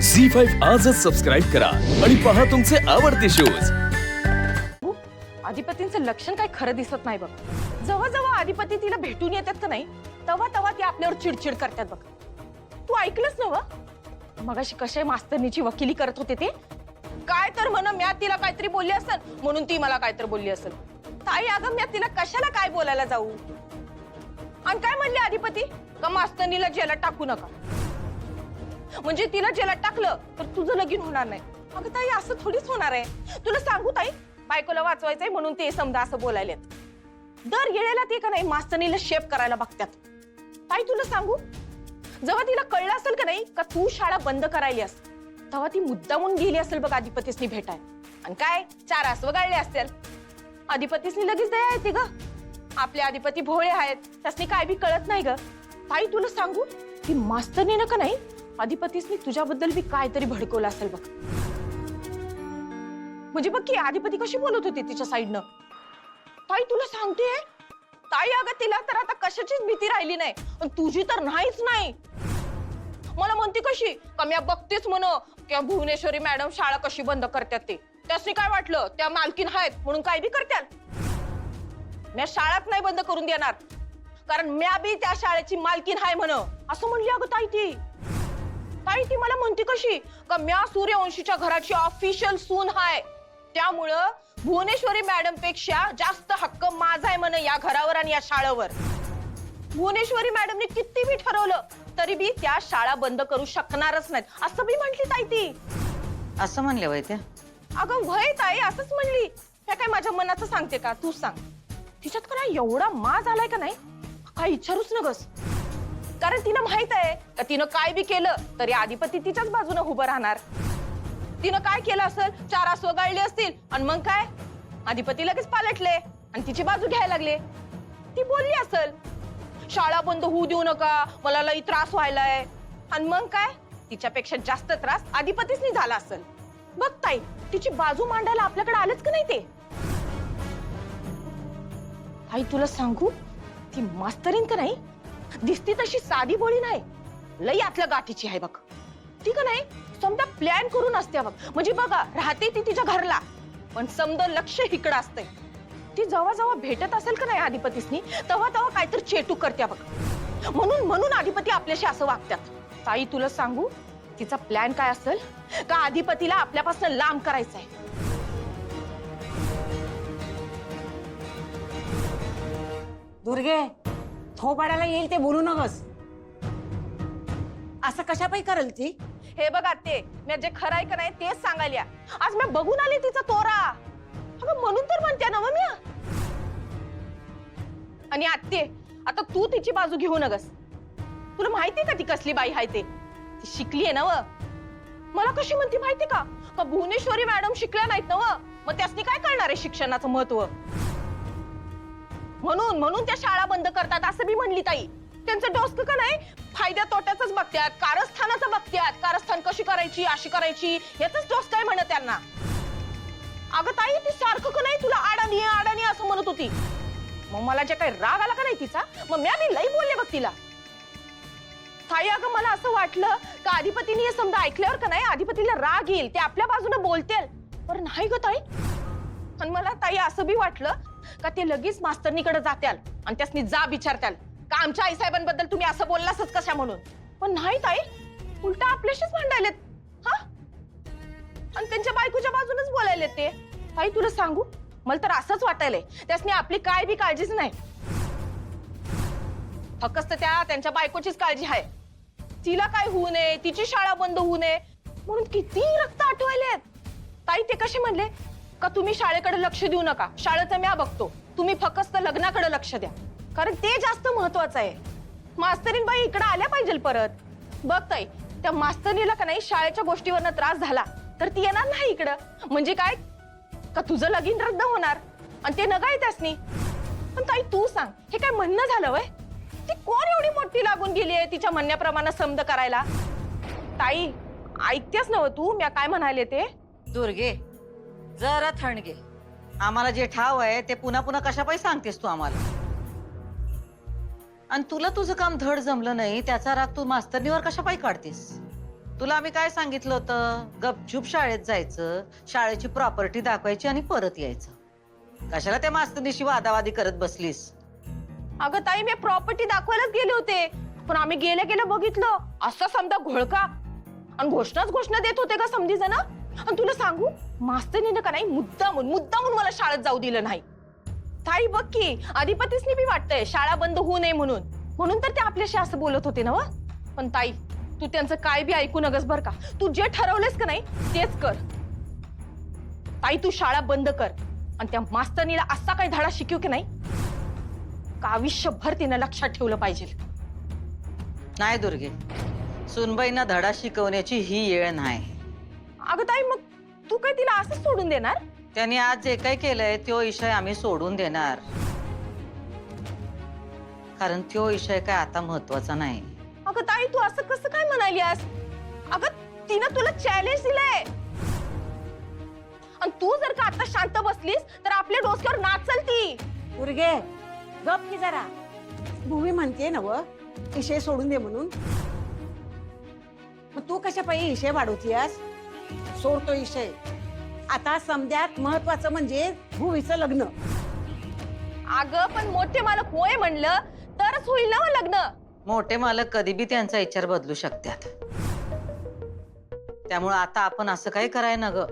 झी5 आजच सबस्क्राईब करा आणि पहा तुमचे आवडते शोज। अधिपतींचं लक्षण काही खरं दिसत नाही बघ। जेव्हा जेव्हा अधिपती तिला भेटून येतात का नाही तेव्हा तेव्हा ती आपल्यावर चिडचिड करतात बघ। तू ऐकलंस ना व मगाशी कशा मास्तरनीची वकिली करत होते ते काय तर म्हण म्या तिला काहीतरी बोलली असेल म्हणून ती मला काहीतरी बोलली असेल। ताई अगं म्या तिला कशाला काय बोलायला जाऊ। आणि काय म्हणले अधिपती का मास्तरनीला जेलात टाकू नका म्हणजे तिला जेलात टाकलं तर तुझं लगीन होणार नाही। अगं ताई असं थोडीच होणार आहे। तुला सांगू ताई बायकोला वाचवायचंय म्हणून ते समजा असं बोलायलेत। दर गेलेला ते का नाही मास्तरनीला शेप करायला बघतात। ताई तुला सांगू जेव्हा तिला कळलं असेल का नाही का तू शाळा बंद करायलीस तेव्हा ती मुद्दामून गेली असेल बघ अधिपतीसनी भेटाय आणि काय चार आसव गाळले असतील। अधिपतीसनी लगेच दया येते ग। आपले अधिपती भोळे आहेत त्यासनी काय बी कळत नाही ग। ताई तुला सांगू ती मास्तरनीनं का नाही अधिपतीसनी तुझ्याबद्दल बी काहीतरी भडकवलं असेल बघ। म्हणजे बघ की अधिपती कशी बोलत होती तिच्या साईडनं। ताई तुला सांगते ताई अगं तिला तर आता कशाचीच भीती राहिली नाही पण तुझी तर नाहीच नाही। मला म्हणते कशी कम्या बघतेच म्हण त्या भुवनेश्वरी मॅडम शाळा कशी बंद करतात ते त्यासनी काय वाटलं त्या मालकीन आहेत म्हणून काय बी करतात। मी शाळाच नाही बंद करून देणार कारण म्या बी त्या शाळेची मालकीन आहे म्हण असं म्हणली अगं ताई ती। ताई ती मला म्हणते कशी का म्या सूर्यवंशीच्या घराची ऑफिशियल सून आहे त्यामुळं भुवनेश्वरी मॅडम पेक्षा जास्त हक्क माझा आहे म्हण या घरावर आणि या शाळेवर। भुवनेश्वरी मॅडमने किती बी ठरवलं तरी बी त्या शाळा बंद करू शकणारच नाहीत असं बी म्हटली ताई ती। असं म्हणले वय त्या अगं वय ताई असंच म्हणली। त्या काय माझ्या मनाचं सांगते का तू सांग। तिच्यात का नाही एवढा माज आलाय का नाही काय विचारूच नगस कारण तिनं माहित आहे का तिनं काय बी केलं तरी अधिपती तिच्याच बाजूने उभं राहणार। तिनं काय केलं असेल चार आसव गाळले असतील आणि मग काय अधिपती लगेच पालटले आणि तिची बाजू घ्यायला लागले। ती बोलली असेल शाळा बंद होऊ देऊ नका मला लई त्रास व्हायलाय आणि मग काय तिच्यापेक्षा जास्त त्रास अधिपतीसनी झाला असेल। बघ ताई तिची बाजू मांडायला आपल्याकडे आलेच का नाही ते। आई तुला सांगू ती मास्तरीन का नाही दिसती तशी साधी बोळी नाही लई आतल्या गाठीची आहे बघ। ती का नाही समजा प्लॅन करून असते बघ म्हणजे बघा राहते ती तिच्या घरला पण समजा लक्ष इकडं असतंय। ती जेव्हा जेव्हा भेटत असेल का नाही अधिपतीसनी तेव्हा तेव्हा काहीतरी चेटू करत्या बघ म्हणून अधिपती आपल्याशी असं वागतात। ताई तुला सांगू तिचा प्लॅन काय असेल का अधिपतीला आपल्यापासून लांब करायचं आहे। दुर्गे थोबाडाला येईल ते बोलू नकस। असं कशापायी करेल ती। हे बघ आत्ते मी जे खरं आहे का नाही तेच सांगायला आज मी बघून आले तिचा तोरा अगं म्हणून तर म्हणते ना म्या। आणि आत्ते आता तू तिची बाजू घेऊ नगस। तुला माहिती का ती कसली बाई आहे ते ती शिकली आहे ना व। मला कशी म्हणती माहिती का का भुवनेश्वरी मॅडम शिकल्या नाहीत ना व मग त्यासनी काय कळणार आहे शिक्षणाचं महत्व म्हणून त्या शाळा बंद करतात असं बी म्हणली ताई। त्यांचं डोसकं का नाही फायद्या तोट्याच बघतात कारस्थानाचं बघतात कारस्थान कशी करायची अशी करायची याच डोसकं आहे म्हणत त्यांना। अगं ताई ती सारखं का नाही तुला अडाणी असं म्हणत होती मग मला जे काही राग आला का नाही तिचा मग मी लई बोलले बघ तिला। ताई अगं मला असं वाटलं का अधिपतीने हे समजा ऐकल्यावर का नाही अधिपतीला राग येईल ते आपल्या बाजूने बोलतील पण नाही ग ताई। आणि मला ताई असं बी वाटलं का ते लगेच मास्तरनीकडे जात्याल आणि त्यासनी जा विचारत्याल का आमच्या आईसाहेबांबद्दल तुम्ही असं बोललासच कशा म्हणून पण नाही ताई उलटा आपल्याशीच भांडायलेत हा आणि त्यांच्या बायकोच्या बाजूनच बोलायलेत ते। ताई तुला सांगू मला तर असंच वाटायलंय त्यासनी आपली काय बी काळजीच नाही फक्त त्यांच्या बायकोचीच काळजी आहे। तिला काय होऊ नये तिची शाळा बंद होऊ नये म्हणून किती रक्त आठवायलेत। ताई ते कसे म्हणले का तुम्ही शाळेकडे लक्ष देऊ नका शाळेचं म्या बघतो तुम्ही फक्त लग्नाकडे लक्ष द्या कारण ते जास्त महत्वाचं आहे। मास्तरीन बाई इकडे आल्या पाहिजे परत। बघ ताई त्या मास्तरीला का नाही शाळेच्या गोष्टीवरनं त्रास झाला तर ती येणार नाही इकडं म्हणजे काय का तुझं लगीन रद्द होणार आणि ते नगाय त्यासनी। पण ताई तू सांग हे काय म्हणणं झालं वय ती कोण एवढी मोठी लागून गेली आहे तिच्या म्हणण्याप्रमाणे समज करायला। ताई ऐकतेस नव तू मी काय म्हणाले ते। दुर्गे जरा थंड घे आम्हाला जे ठाव आहे ते पुन्हा पुन्हा कशापायी सांगतेस तू आम्हाला। आणि तुला तुझं काम धड जमलं नाही त्याचा राग तू मास्तरनीवर कशापायी काढतेस। तुला आम्ही काय सांगितलं होतं? गपचूप शाळेत जायचं, शाळेची प्रॉपर्टी दाखवायची आणि परत यायचं. कशाला त्या मास्तरनीशी वादावादी करत बसलीस? अगं ताई, मी प्रॉपर्टी दाखवायलाच गेले होते, पण आम्ही गेल्या गेल्या बघितलं असं समजा घोळका आणि घोषणा देत होते का समधी जण. आणि तुला सांगू, मास्तरीने का नाही मुद्दामून मला शाळेत जाऊ दिलं नाही. ताई बघ की, अधिपतीसनी बी वाटतंय शाळा बंद होऊ नये म्हणून तर ते आपल्याशी असं बोलत होते ना. पण ताई, तू त्यांचं काय बी ऐकू नगस बर का. तू जे ठरवलेस का नाही तेच कर. ताई, तू शाळा बंद कर आणि त्या मास्तरीला असा काही धडा शिकव की नाही का आयुष्यभर तिनं लक्षात ठेवलं पाहिजे. नाही दुर्गे, सुनबाईंना धडा शिकवण्याची ही वेळ नाही. अगं ताई, मग तू काय तिला असंच सोडून देणार? त्यांनी आज जे काही केलंय तो विषय आम्ही सोडून देणार, कारण तो विषय काय आता महत्वाचा नाही. अगं ताई, तू असं कसं काय म्हणालीस? अगं तिनं तुला चॅलेंज दिलंय आणि तू जर का आता शांत बसलीस तर आपल्या डोसक्यावर नाचल ती. दुर्गे, गप की जरा. भूमी म्हणते ना व विषय सोडून दे म्हणून. मग तू कशा पाहिजे विषय वाढवतीयास? सोडतो विषय. आता समद्यात महत्वाचं म्हणजे भूमीचं लग्न. अगं पण मोठे मालक होय म्हणलं तरच होईल ना मग लग्न. मोठे मालक कधी बी त्यांचा विचार बदलू शकतात. त्यामुळे आता आपण असं काही कराय ना ग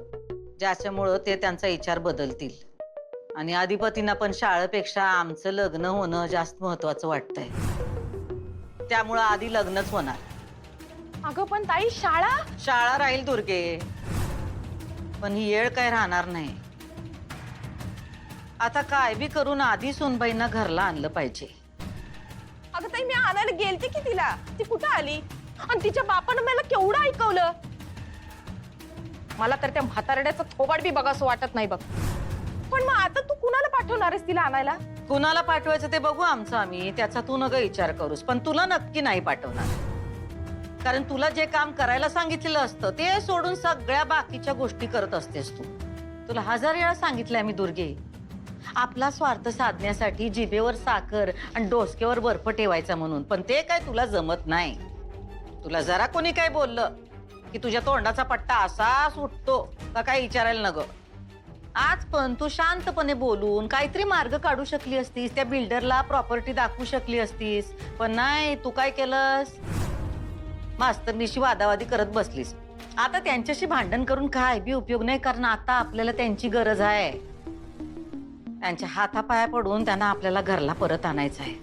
ज्याच्यामुळं ते त्यांचा विचार बदलतील. आणि अधिपतींना पण शाळेपेक्षा आमचं लग्न होणं जास्त महत्वाचं वाटतंय. त्यामुळं आधी लग्नच होणार. अगं पण ताई, शाळा राहील दुर्गे, पण ही येळ काय राहणार नाही. आता काय बी करून आधी सोनबाईंना घरला आणलं पाहिजे. अगं ताई, मी आणायला गेलते की तिला, ती कुठं आली? आणि तिच्या बापानं मला केवढं ऐकवलं. मला तर त्या म्हातारड्याचं थोबाड बी बघासं वाटत नाही बघ. पण मग आता तू कुणाला पाठवणार आहेस तिला आणायला? कुणाला पाठवायचं ते बघू आमचं आम्ही. त्याचा तू नका विचार करूस, पण तुला नक्की नाही पाठवणार. कारण तुला जे काम करायला सांगितलेलं असतं ते सोडून सगळ्या बाकीच्या गोष्टी करत असतेस तू. तुला 1000 वेळा सांगितलंय मी दुर्गे, आपला स्वार्थ साधण्यासाठी जिभेवर साखर आणि डोसक्यावर बर्फ ठेवायचा म्हणून. पण ते काय तुला जमत नाही. तुला जरा कोणी काय बोललं की तुझ्या तोंडाचा पट्टा असा सुटतो का काय विचारायला नग. आज पण तू शांतपणे बोलून काहीतरी मार्ग काढू शकली असतीस. त्या बिल्डरला प्रॉपर्टी दाखवू शकली असतीस. पण नाही, तू काय केलंस? मास्तरनीशी वादावादी करत बसलीस. आता त्यांच्याशी भांडण करून काय बी उपयोग नाही, कारण आता आपल्याला त्यांची गरज आहे. त्यांच्या हातापाया पडून त्यांना आपल्याला घरला परत आणायचं आहे.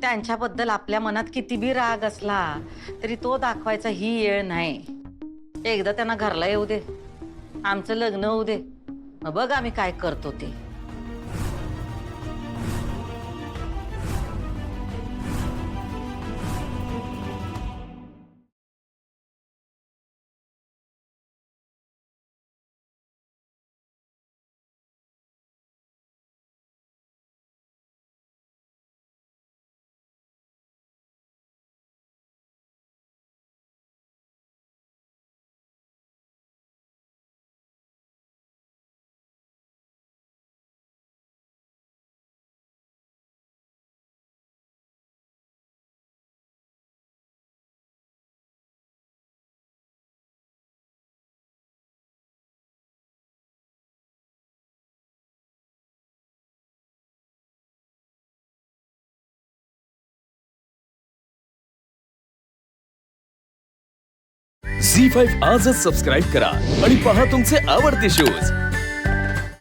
त्यांच्याबद्दल आपल्या मनात किती बी राग असला तरी तो दाखवायचा ही वेळ नाही. एकदा त्यांना घरला येऊ दे, आमचं लग्न होऊ दे, मग बघ आम्ही काय करतो ते. झी 5 आजच सबस्क्राईब करा आणि पहा तुमचे आवडते शोज